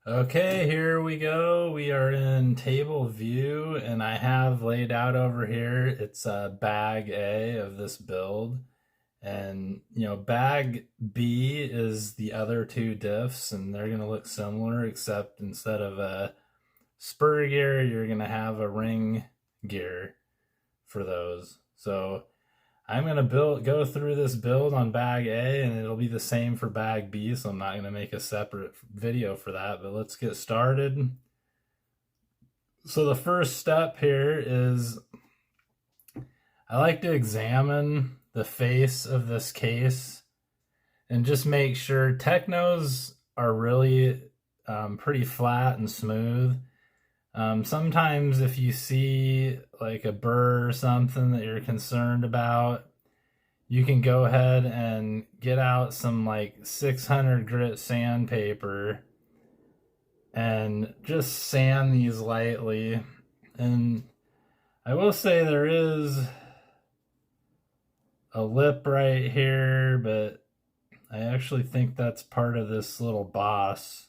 Okay, here we go. We are in table view, and I have laid out over here, it's bag A of this build. And, bag B is the other two diffs, and they're going to look similar, except instead of a spur gear, you're going to have a ring gear for those. So I'm gonna go through this build on bag A, and it'll be the same for bag B, so I'm not gonna make a separate video for that, but let's get started. So the first step here is I like to examine the face of this case and just make sure Teknos are really pretty flat and smooth. Sometimes if you see like a burr or something that you're concerned about, you can go ahead and get out some like 600 grit sandpaper and just sand these lightly. And I will say there is a lip right here, but I actually think that's part of this little boss.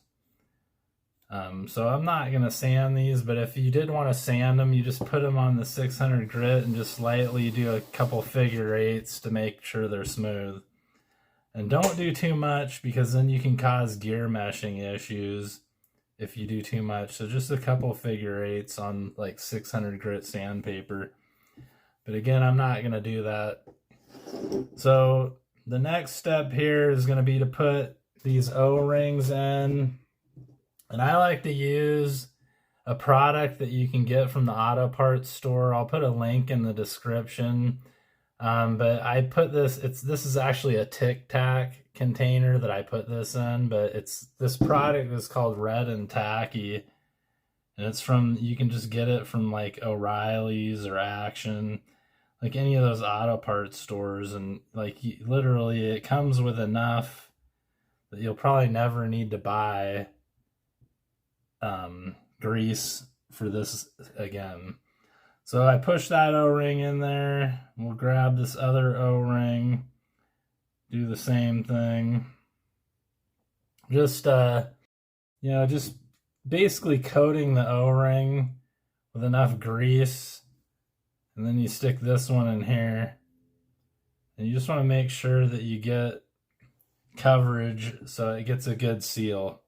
So I'm not going to sand these, but if you did want to sand them, you just put them on the 600 grit and just lightly do a couple figure eights to make sure they're smooth. And don't do too much, because then you can cause gear meshing issues if you do too much. So just a couple figure eights on like 600 grit sandpaper. But again, I'm not going to do that. So the next step here is going to be to put these O-rings in. And I like to use a product that you can get from the auto parts store. I'll put a link in the description. But I put this is actually a Tic Tac container that I put this in, but this product is called N Tacky. And it's you can just get it from like O'Reilly's or Action, like any of those auto parts stores. And like literally it comes with enough that you'll probably never need to buy grease for this again. So I push that O-ring in there. We'll grab this other O-ring, do the same thing. Just just basically coating the O-ring with enough grease, and then you stick this one in here, and you just want to make sure that you get coverage so it gets a good seal.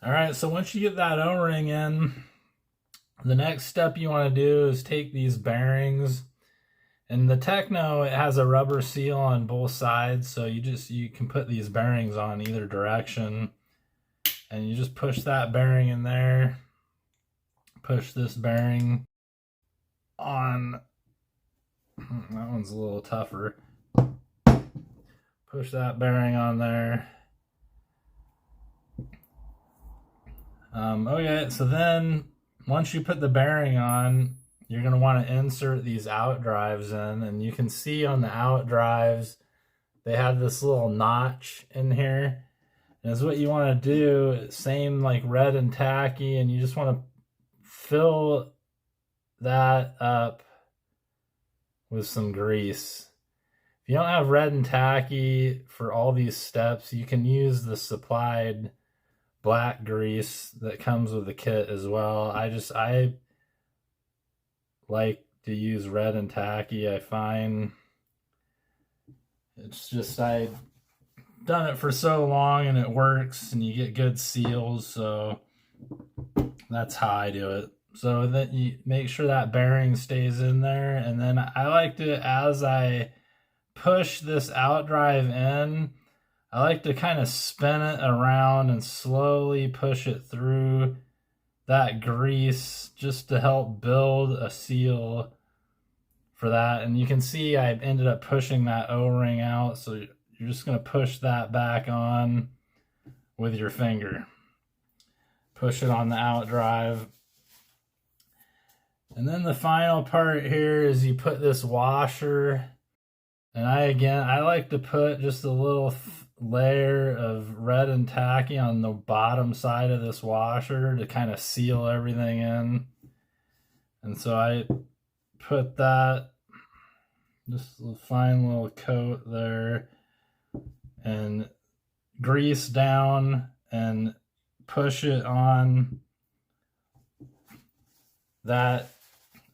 All right, so once you get that O-ring in, the next step you want to do is take these bearings. And the Tekno, it has a rubber seal on both sides, so you can put these bearings on either direction. And you just push that bearing in there. Push this bearing on. That one's a little tougher. Push that bearing on there. Okay, so then once you put the bearing on, you're going to want to insert these Outdrives in, and you can see on the Outdrives they have this little notch in here. And it's what you want to do, same like N Tacky, and you just want to fill that up with some grease. If you don't have N Tacky for all these steps, you can use the supplied black grease that comes with the kit as well. I like to use N Tacky. I find it's just I've done it for so long and it works, and you get good seals, so that's how I do it. So that you make sure that bearing stays in there, and then I like to, as I push this Outdrive in, I like to kind of spin it around and slowly push it through that grease just to help build a seal for that. And you can see I ended up pushing that O-ring out, so you're just going to push that back on with your finger. Push it on the Outdrive. And then the final part here is you put this washer. And I like to put just a little layer of N Tacky on the bottom side of this washer to kind of seal everything in. And so I put that, just a fine little coat there, and grease down and push it on that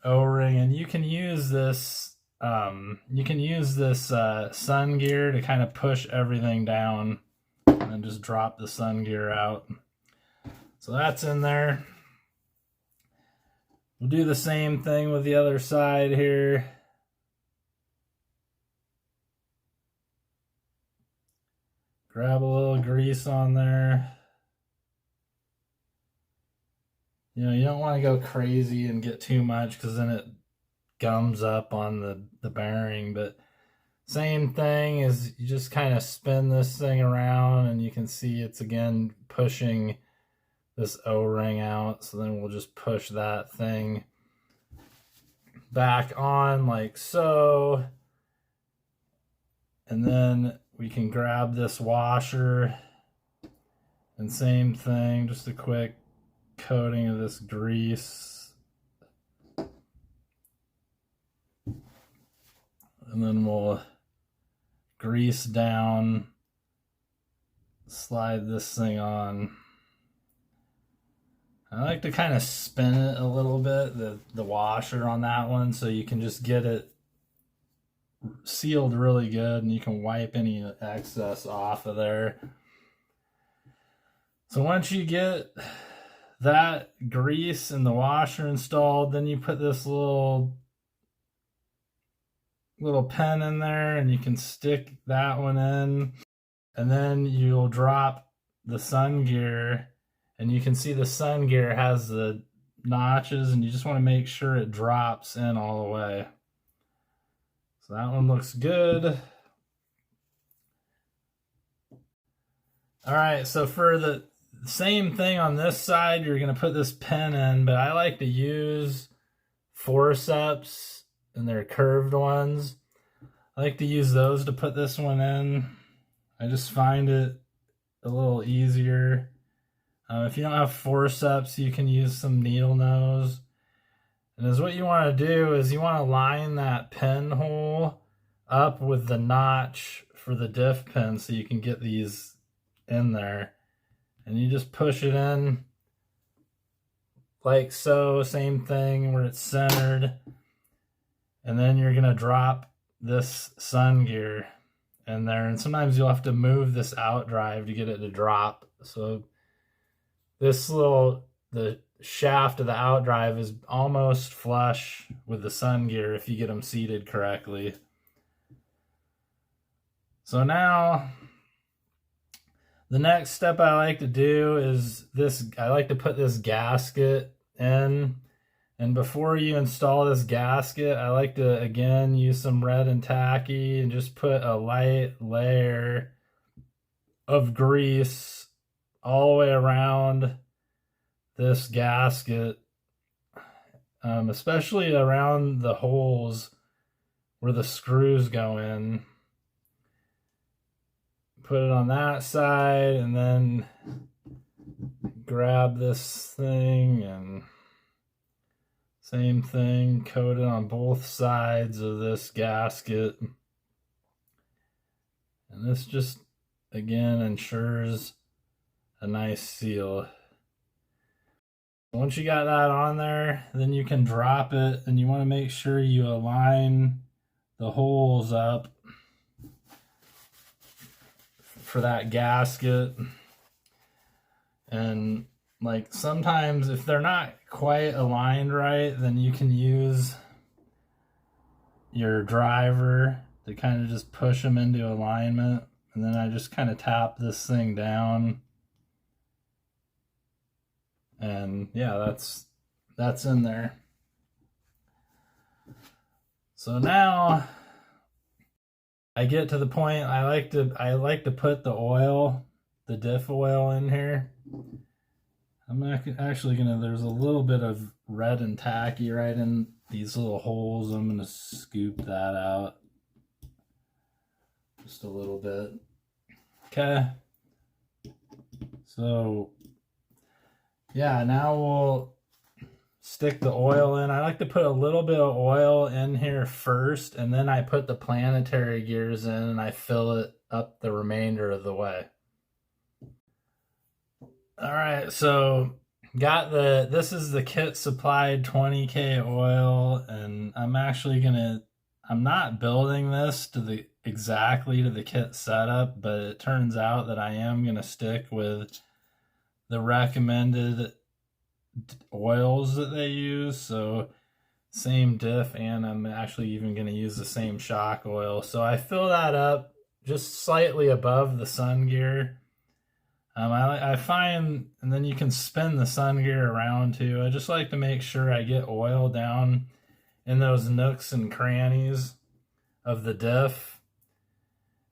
O-ring, and you can use this sun gear to kind of push everything down and then just drop the sun gear out. So that's in there. We'll do the same thing with the other side here. Grab a little grease on there. You know, you don't want to go crazy and get too much because then it gums up on the bearing. But same thing is you just kind of spin this thing around and you can see it's again pushing this O-ring out. So then we'll just push that thing back on like so. And then we can grab this washer and same thing, just a quick coating of this grease. And then we'll grease down, slide this thing on. I like to kind of spin it a little bit, the washer on that one, so you can just get it sealed really good and you can wipe any excess off of there. So once you get that grease and the washer installed, then you put this little pin in there and you can stick that one in, and then you'll drop the sun gear, and you can see the sun gear has the notches and you just want to make sure it drops in all the way. So that one looks good. All right, so for the same thing on this side, you're going to put this pin in, but I like to use Forceps, and they're curved ones. I like to use those to put this one in. I just find it a little easier. If you don't have Forceps, you can use some needle nose. And as what you want to do is you want to line that pinhole up with the notch for the diff pin so you can get these in there. And you just push it in like so, same thing where it's centered. And then you're going to drop this sun gear in there. And sometimes you'll have to move this Outdrive to get it to drop. So this the shaft of the Outdrive is almost flush with the sun gear if you get them seated correctly. So now the next step I like to do is this. I like to put this gasket in, and before you install this gasket, I like to again use some red and tacky and just put a light layer of grease all the way around this gasket, especially around the holes where the screws go in. Put it on that side and then grab this thing and same thing, coat it on both sides of this gasket. And this just again ensures a nice seal. Once you got that on there, then you can drop it, and you want to make sure you align the holes up for that gasket. And like sometimes if they're not quite aligned right, then you can use your driver to kind of just push them into alignment. And then I just kind of tap this thing down. And yeah, that's in there. So now I get to the point I like to put the oil, the diff oil in here. I'm actually gonna, there's a little bit of red and tacky right in these little holes. I'm gonna scoop that out just a little bit. Okay. So yeah, now we'll stick the oil in. I like to put a little bit of oil in here first, and then I put the Planetary Gears in and I fill it up the remainder of the way. All right, so got this is the kit supplied 20K oil, and I'm not building this to the exactly to the kit setup, but it turns out that I am gonna stick with the recommended oils that they use. So same diff, and I'm actually even gonna use the same shock oil. So I fill that up just slightly above the sun gear. I find, and then you can spin the sun gear around too. I just like to make sure I get oil down in those nooks and crannies of the diff.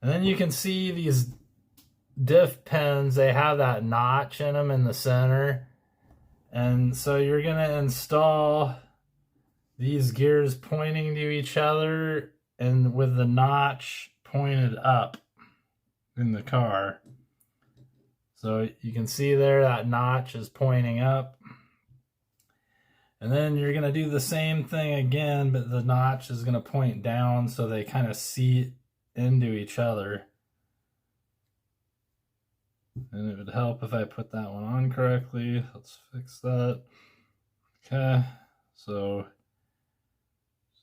And then you can see these diff pins, they have that notch in them in the center. And so you're going to install these gears pointing to each other and with the notch pointed up in the car. So you can see there that notch is pointing up. And then you're going to do the same thing again, but the notch is going to point down so they kind of seat into each other. And it would help if I put that one on correctly. Let's fix that. Okay, so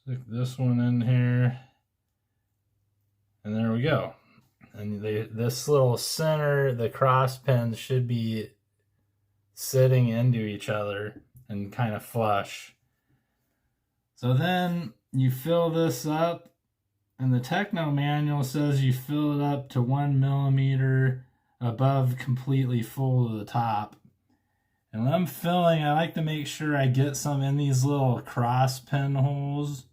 stick this one in here. And there we go. And this little center, the cross pins should be sitting into each other and kind of flush. So then you fill this up, and the Tekno manual says you fill it up to 1 millimeter above completely full to the top. And when I'm filling, I like to make sure I get some in these little cross pin holes.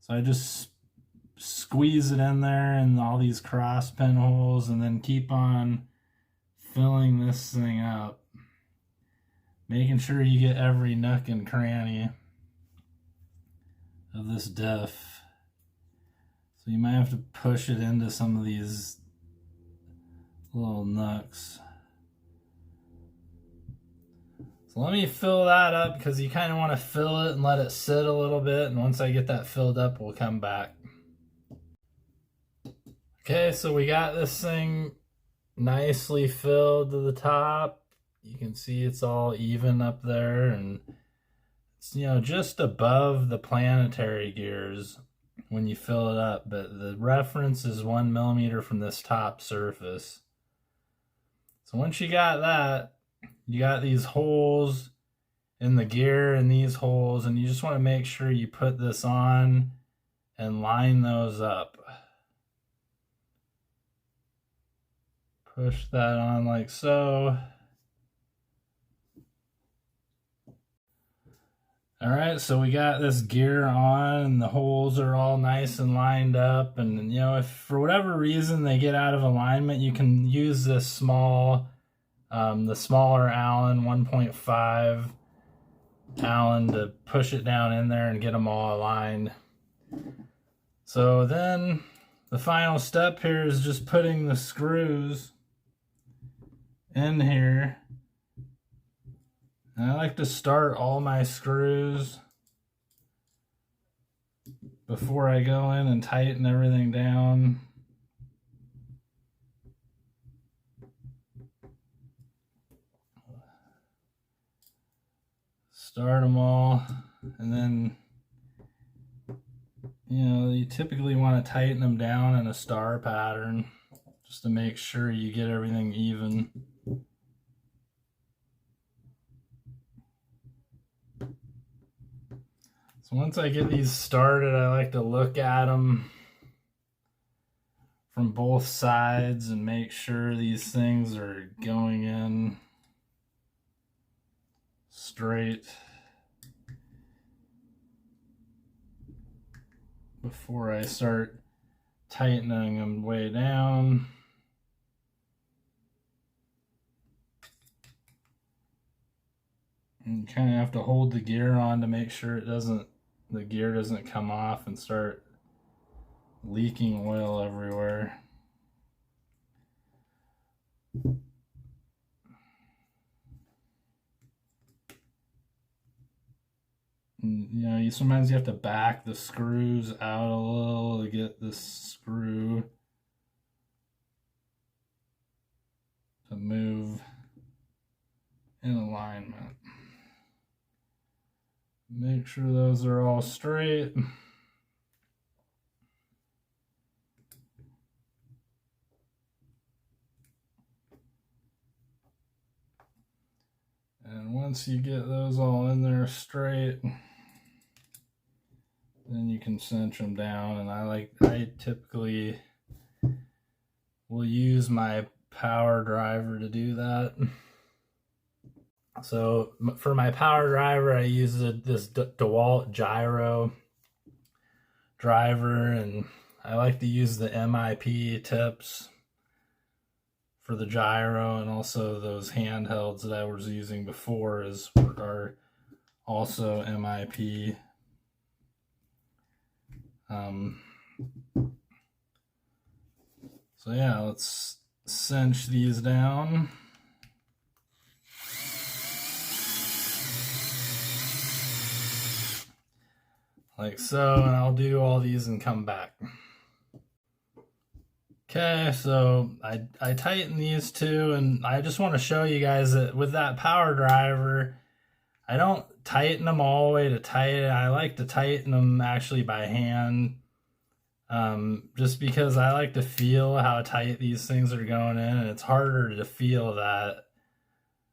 So I just squeeze it in there in all these cross pin holes and then keep on filling this thing up, making sure you get every nook and cranny of this diff. So you might have to push it into some of these little nooks. So let me fill that up, because you kind of want to fill it and let it sit a little bit, and once I get that filled up, we'll come back. Okay, so we got this thing nicely filled to the top. You can see it's all even up there, and it's, you know, just above the Planetary Gears when you fill it up, but the reference is 1 millimeter from this top surface. So once you got that, you got these holes in the gear and these holes, and you just want to make sure you put this on and line those up. Push that on like so. All right, so we got this gear on, and the holes are all nice and lined up. And you know, if for whatever reason they get out of alignment, you can use this small, the smaller Allen 1.5 Allen to push it down in there and get them all aligned. So then the final step here is just putting the screws in here. And I like to start all my screws before I go in and tighten everything down. Start them all, and then, you know, you typically want to tighten them down in a star pattern just to make sure you get everything even. So once I get these started, I like to look at them from both sides and make sure these things are going in straight before I start tightening them way down. And you kind of have to hold the gear on to make sure the gear doesn't come off and start leaking oil everywhere. And, you know, sometimes you have to back the screws out a little to get this screw to move. in alignment. Make sure those are all straight. And once you get those all in there straight, then you can cinch them down. And I typically will use my power driver to do that. So for my power driver, I use this Dewalut Gyro driver, and I like to use the MIP tips for the gyro, and also those handhelds that I was using before are also MIP. So yeah, let's cinch these down. Like so, and I'll do all these and come back. Okay, so I tighten these two, and I just want to show you guys that with that power driver, I don't tighten them all the way to tight. I like to tighten them actually by hand, just because I like to feel how tight these things are going in, and it's harder to feel that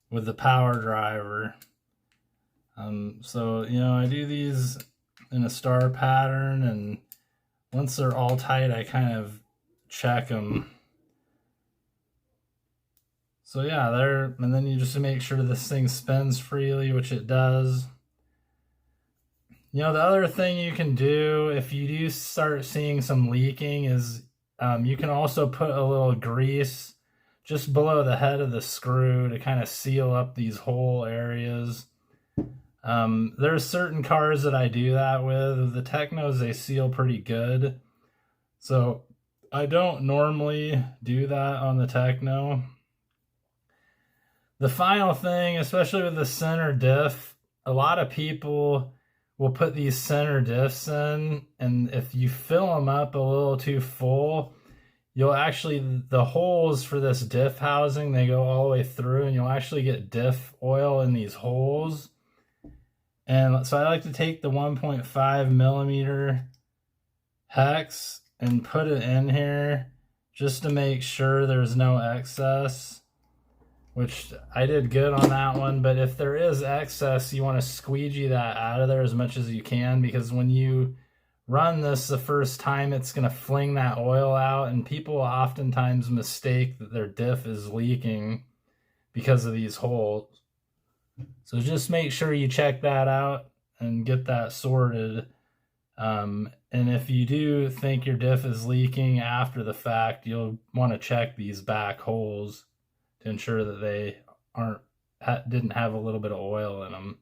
with the power driver. So, you know, I do these in a star pattern, and once they're all tight, I kind of check them. So yeah, and then you just make sure this thing spins freely, which it does. You know, the other thing you can do if you do start seeing some leaking is you can also put a little grease just below the head of the screw to kind of seal up these hole areas. There's certain cars that I do that with. The Teknos, they seal pretty good. So I don't normally do that on the Tekno. The final thing, especially with the center diff, a lot of people will put these center diffs in, and if you fill them up a little too full, you'll actually, the holes for this diff housing, they go all the way through, and you'll actually get diff oil in these holes. And so I like to take the 1.5 millimeter hex and put it in here just to make sure there's no excess, which I did good on that one. But if there is excess, you want to squeegee that out of there as much as you can, because when you run this the first time, it's going to fling that oil out, and people oftentimes mistake that their diff is leaking because of these holes. So just make sure you check that out and get that sorted. And if you do think your diff is leaking after the fact, you'll want to check these back holes to ensure that they didn't have a little bit of oil in them.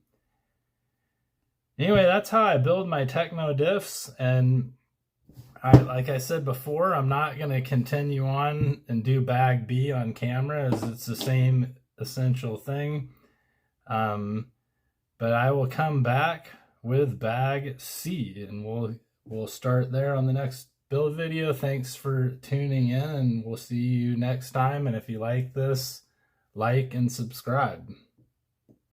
Anyway, that's how I build my Tekno diffs, and like I said before, I'm not going to continue on and do bag B on camera, as it's the same essential thing. But I will come back with bag C, and we'll start there on the next build video. Thanks for tuning in, and we'll see you next time. And if you like this, like and subscribe.